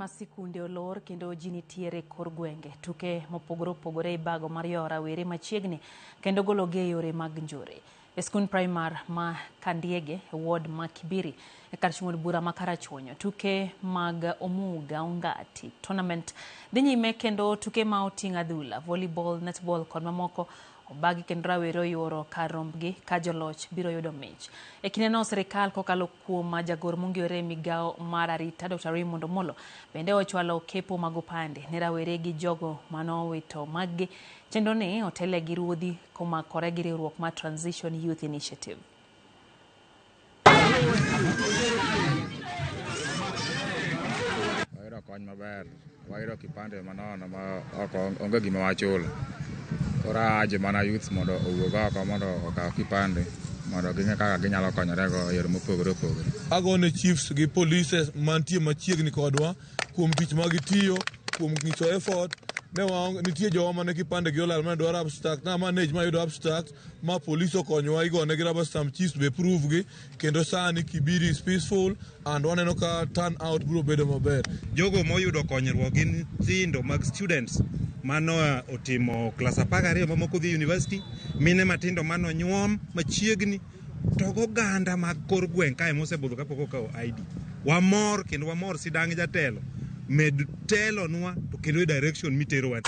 ma sikunde olor kendo ji nitiere kor gwenge. Tuke mopogore opogore ibago mar yora were machiegni kendo gologi e yore mag njore. E skund primar ma Kandiege, ward ma Kibiri, e kar chung'od bura ma Karachuonyo. Tuke mag Omuga Ongati tournament dhi nyime kendo tuke ma oting'o adhula, volleyball, netball kod mamoko obagi kendo rawere oyuoro kar rombgi ka joloch biro yudo mich. E kindeno sirikal kokalo kuom jagoro mongiore migao mar arita Dr. Raymond Omolo bende ochwalo kepo mag opande ne rawere gi jogo manowito maggi. Chenro ni otele gi ruodhi komakore gi riwruok mar Transition Youth Initiative. Wairo kony maber, wairo kipande manono ma onge gima wachulo. Ora aje mana youth mondo owuog oko mondo okaw kipande mondo ging'e kaka ginyalo konyore go e yore mopogore opogore. Agone chiefs gi police mantie machiegni kodwa kuom tich ma gitiyo, kuom nyiso effort. Ne nitie jowa mane kipande gi olal mane dwaro abstract na manage ma yudo abstract ma police okonyowa igone gi rubber stamp chiefs be prove gi kendo sani Kibiri is peaceful and waneno ka turn out biro bedo maber. Jogo moyudo konyruok gin nyithindo mag students mano otimo class 12 mamoko dhi university, mine matindo mano nyuom machiegni to oganda mag kor gweng' kae mosebudho kapok okawo ID. Wamor kendo wamor sidang' jatelo med telo nwa to kendo direction mitero wa.